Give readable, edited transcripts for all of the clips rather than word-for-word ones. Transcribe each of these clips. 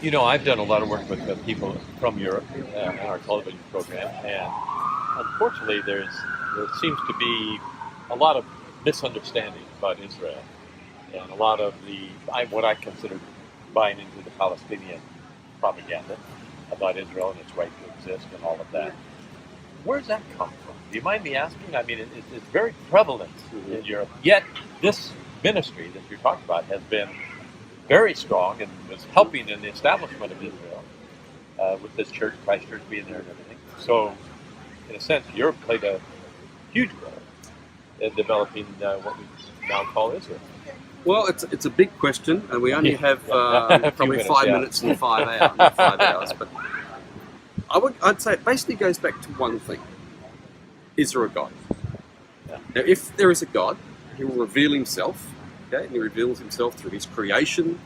I've done a lot of work with people from Europe in our television program, and unfortunately, there seems to be a lot of misunderstanding about Israel, and a lot of what I consider buying into the Palestinian propaganda about Israel and its right to exist and all of that. Where's that come from? Do you mind me asking? I mean, it's very prevalent in Europe. Yet this ministry that you're talking about has been very strong and was helping in the establishment of Israel with this church, Christ Church being there and everything. So, in a sense, Europe played a huge role in developing what we now call Israel. Well, it's a big question, and we only have probably minutes, 5 yeah. minutes and 5 hours. But I'd say it basically goes back to one thing: is there a God? Yeah. Now, if there is a God, He will reveal Himself. Okay, and He reveals Himself through His creation,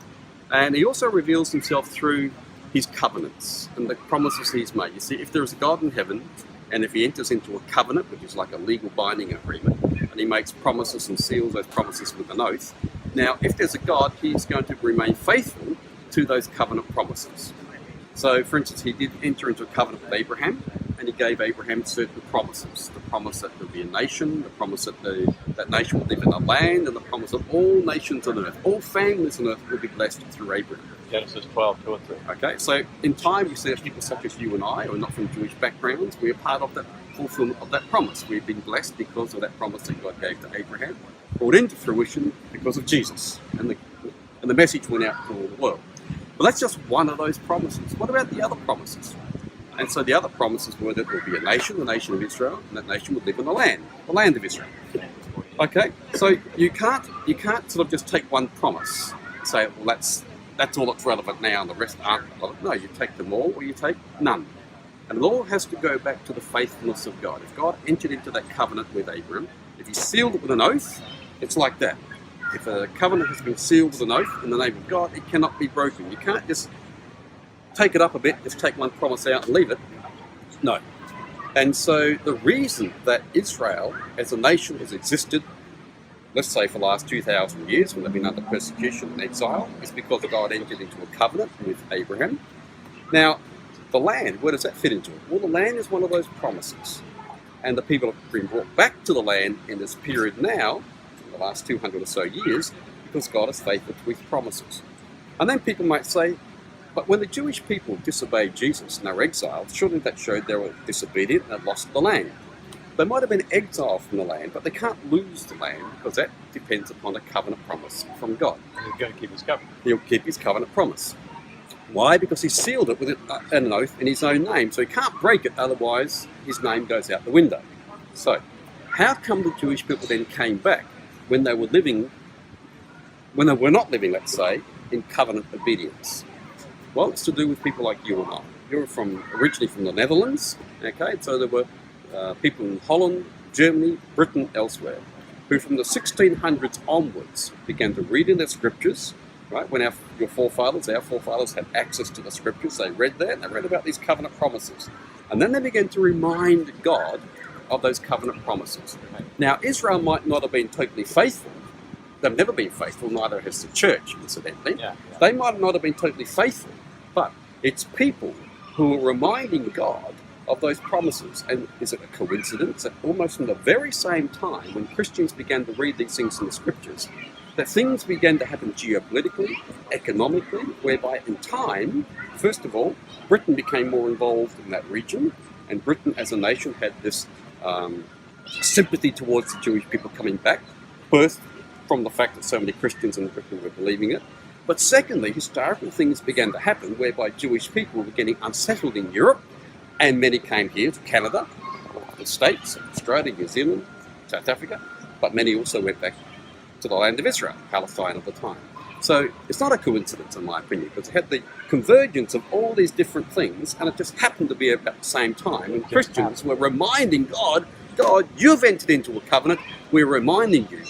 and He also reveals Himself through His covenants and the promises He's made. You see, if there is a God in heaven, and if He enters into a covenant, which is like a legal binding agreement, and He makes promises and seals those promises with an oath. Now, if there's a God, He's going to remain faithful to those covenant promises. So, for instance, He did enter into a covenant with Abraham, and He gave Abraham certain promises. The promise that there'll be a nation, the promise that that nation will live in a land, and the promise that all nations on earth, all families on earth will be blessed through Abraham. Genesis 12, 2 and 3. Okay, so in time, you see that people such as you and I, who are not from Jewish backgrounds, we are part of that fulfillment of that promise. We've been blessed because of that promise that God gave to Abraham, brought into fruition because of Jesus, and the message went out to all the world. But that's just one of those promises. What about the other promises? And so the other promises were that there would be a nation, the nation of Israel, and that nation would live in the land of Israel. Okay, so you can't sort of just take one promise and say, well, that's all that's relevant now, and the rest aren't relevant. No, you take them all, or you take none. And it all has to go back to the faithfulness of God. If God entered into that covenant with Abraham, if He sealed it with an oath, it's like that. If a covenant has been sealed with an oath in the name of God, it cannot be broken. You can't just take it up a bit, just take one promise out and leave it. No. And so the reason that Israel as a nation has existed, let's say for the last 2,000 years when they've been under persecution and exile, is because God entered into a covenant with Abraham. Now, the land, where does that fit into it? Well, the land is one of those promises. And the people have been brought back to the land in this period now, in the last 200 or so years, because God is faithful to His promises. And then people might say, but when the Jewish people disobeyed Jesus and they were exiled, surely that showed they were disobedient and had lost the land. They might have been exiled from the land, but they can't lose the land because that depends upon a covenant promise from God. He's going to keep His covenant. He'll keep His covenant promise. Why? Because He sealed it with an oath in His own name, so He can't break it, otherwise His name goes out the window. So, how come the Jewish people then came back when they were not living, let's say, in covenant obedience? Well, it's to do with people like you and I. You're originally from the Netherlands, okay? So there were people in Holland, Germany, Britain, elsewhere, who from the 1600s onwards began to read in their scriptures, right? When our forefathers had access to the scriptures, they read there, and they read about these covenant promises. And then they began to remind God of those covenant promises. Now, Israel might not have been totally faithful. They've never been faithful, neither has the church, incidentally. Yeah. They might not have been totally faithful, but it's people who are reminding God of those promises. And is it a coincidence that almost from the very same time when Christians began to read these things in the scriptures, that things began to happen geopolitically, economically, whereby in time, first of all, Britain became more involved in that region, and Britain as a nation had this sympathy towards the Jewish people coming back, first from the fact that so many Christians in Britain were believing it, but secondly, historical things began to happen whereby Jewish people were getting unsettled in Europe, and many came here to Canada, the States, Australia, New Zealand, South Africa, but many also went back to the land of Israel, Palestine at the time. So it's not a coincidence, in my opinion, because it had the convergence of all these different things, and it just happened to be about the same time when Christians were reminding God, you've entered into a covenant, we're reminding you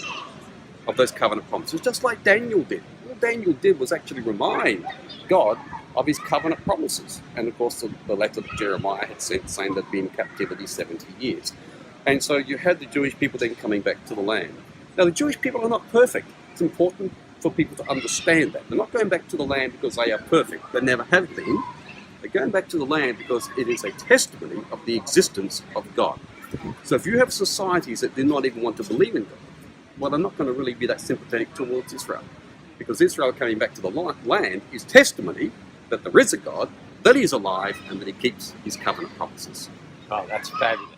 of those covenant promises, just like Daniel did. All Daniel did was actually remind God of His covenant promises. And of course, the letter that Jeremiah had sent saying they'd been in captivity 70 years. And so you had the Jewish people then coming back to the land. Now, the Jewish people are not perfect. It's important for people to understand that. They're not going back to the land because they are perfect. They never have been. They're going back to the land because it is a testimony of the existence of God. So if you have societies that do not even want to believe in God, well, they're not going to really be that sympathetic towards Israel. Because Israel coming back to the land is testimony that there is a God, that he is alive, and that he keeps his covenant promises. Oh, that's fabulous.